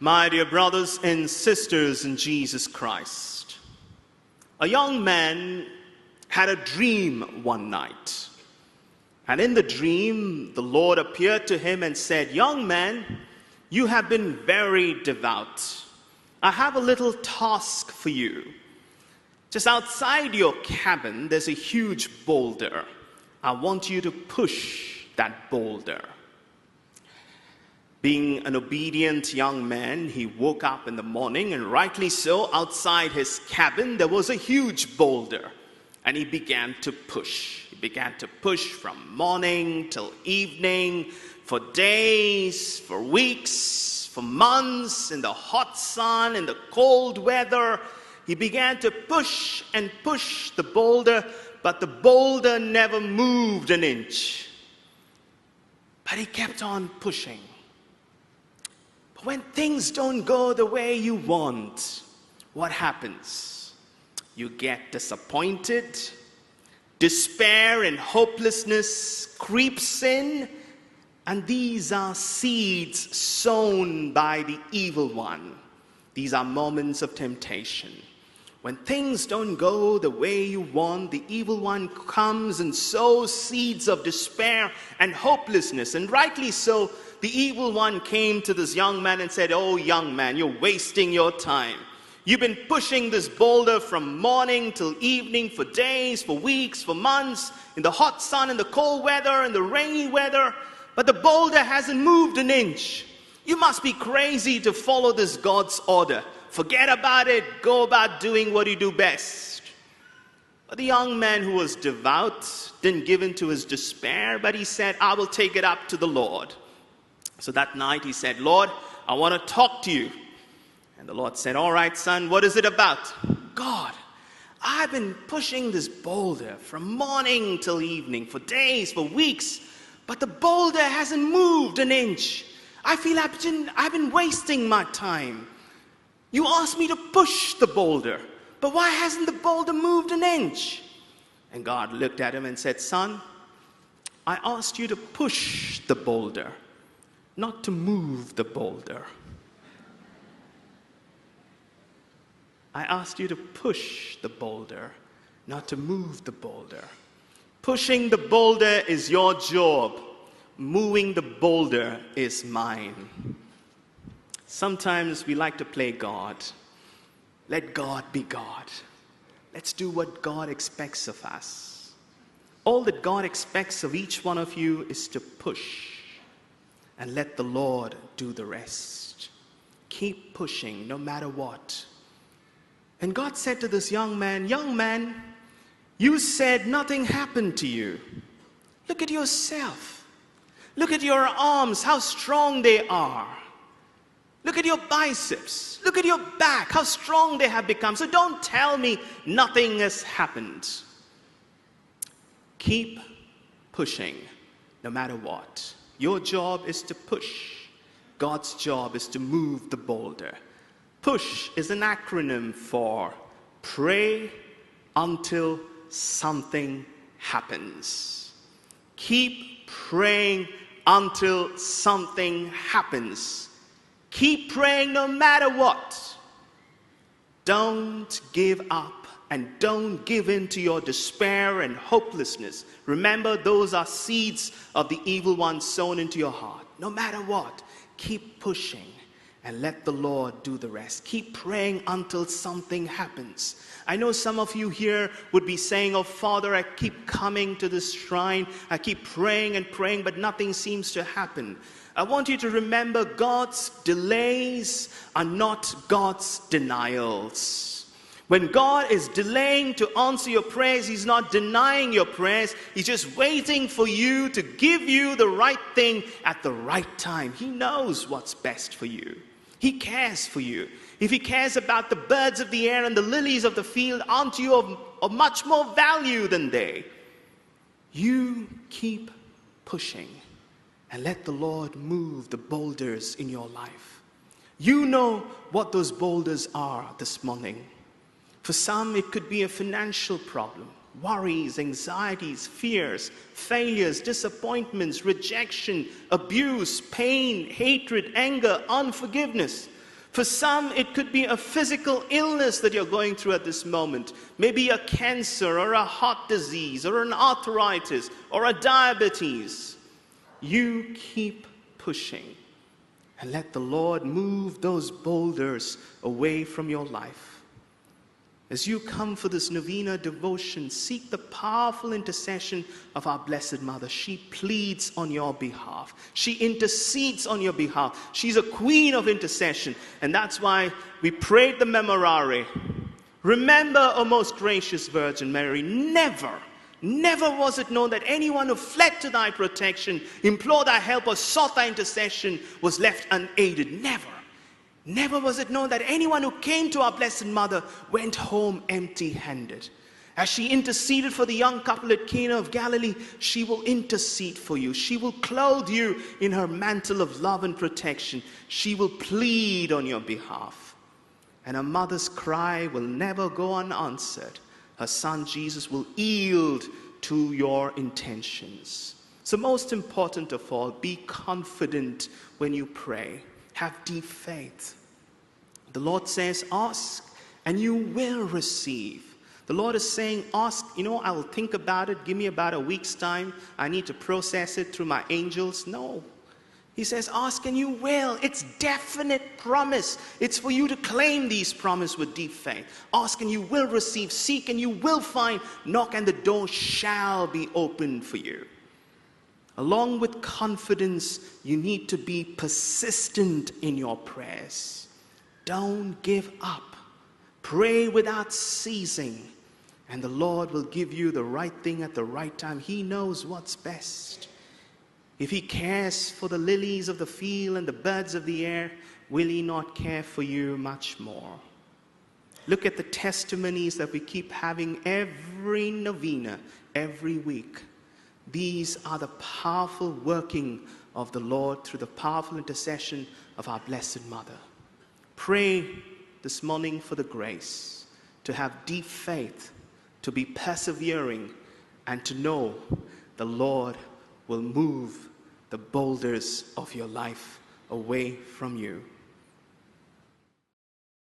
My dear brothers and sisters in Jesus Christ, a young man had a dream one night. And in the dream, the Lord appeared to him and said, "Young man, you have been very devout. I have a little task for you. Just outside your cabin, there's a huge boulder. I want you to push that boulder." Being an obedient young man, he woke up in the morning, and rightly so, outside his cabin, there was a huge boulder. And he began to push. He began to push from morning till evening, for days, for weeks, for months, in the hot sun, in the cold weather. He began to push and push the boulder, but the boulder never moved an inch. But he kept on pushing. But when things don't go the way you want, what happens? You get disappointed. Despair and hopelessness creeps in, and these are seeds sown by the evil one. These are moments of temptation. When things don't go the way you want, the evil one comes and sows seeds of despair and hopelessness. And rightly so, the evil one came to this young man and said, "Oh, young man, you're wasting your time. You've been pushing this boulder from morning till evening for days, for weeks, for months, in the hot sun, in the cold weather, in the rainy weather, but the boulder hasn't moved an inch. You must be crazy to follow this God's order. Forget about it. Go about doing what you do best." But the young man, who was devout, didn't give in to his despair, but he said, "I will take it up to the Lord." So that night he said, "Lord, I want to talk to you." And the Lord said, "All right, son, what is it about?" "God, I've been pushing this boulder from morning till evening, for days, for weeks, but the boulder hasn't moved an inch. I feel I've been wasting my time. You asked me to push the boulder, but why hasn't the boulder moved an inch?" And God looked at him and said, "Son, I asked you to push the boulder, not to move the boulder. I asked you to push the boulder, not to move the boulder. Pushing the boulder is your job. Moving the boulder is mine." Sometimes we like to play God. Let God be God. Let's do what God expects of us. All that God expects of each one of you is to push, and let the Lord do the rest. Keep pushing no matter what. And God said to this young man, "Young man, you said nothing happened to you. Look at yourself. Look at your arms, how strong they are. Look at your biceps. Look at your back, how strong they have become. So don't tell me nothing has happened." Keep pushing no matter what. Your job is to push. God's job is to move the boulder. PUSH is an acronym for pray until something happens. Keep praying until something happens. Keep praying no matter what. Don't give up, and don't give in to your despair and hopelessness. Remember, those are seeds of the evil one sown into your heart. No matter what, keep pushing and let the Lord do the rest. Keep praying until something happens. I know some of you here would be saying, "Oh, Father, I keep coming to this shrine. I keep praying and praying, but nothing seems to happen." I want you to remember, God's delays are not God's denials. When God is delaying to answer your prayers, He's not denying your prayers. He's just waiting for you to give you the right thing at the right time. He knows what's best for you. He cares for you. If He cares about the birds of the air and the lilies of the field, aren't you of much more value than they? You keep pushing and let the Lord move the boulders in your life. You know what those boulders are this morning. For some, it could be a financial problem, worries, anxieties, fears, failures, disappointments, rejection, abuse, pain, hatred, anger, unforgiveness. For some, it could be a physical illness that you're going through at this moment. Maybe a cancer or a heart disease or an arthritis or a diabetes. You keep pushing and let the Lord move those boulders away from your life. As you come for this novena devotion, seek the powerful intercession of our Blessed Mother. She pleads on your behalf. She intercedes on your behalf. She's a queen of intercession. And that's why we prayed the Memorare. Remember, O most gracious Virgin Mary, never was it known that anyone who fled to thy protection, implored thy help, or sought thy intercession was left unaided. Never was it known that anyone who came to our Blessed Mother went home empty-handed. As she interceded for the young couple at Cana of Galilee, she will intercede for you. She will clothe you in her mantle of love and protection. She will plead on your behalf. And a mother's cry will never go unanswered. Her son Jesus will yield to your intentions. So most important of all, be confident when you pray. Have deep faith. The Lord says, ask and you will receive. The Lord is saying, ask, I will think about it. Give me about a week's time. I need to process it through my angels. No. He says, ask and you will. It's definite promise. It's for you to claim these promises with deep faith. Ask and you will receive. Seek and you will find. Knock and the door shall be opened for you. Along with confidence, you need to be persistent in your prayers. Don't give up. Pray without ceasing. And the Lord will give you the right thing at the right time. He knows what's best. If He cares for the lilies of the field and the birds of the air, will He not care for you much more? Look at the testimonies that we keep having every novena, every week. These are the powerful working of the Lord through the powerful intercession of our Blessed Mother. Pray this morning for the grace to have deep faith, to be persevering, and to know the Lord will move the boulders of your life away from you.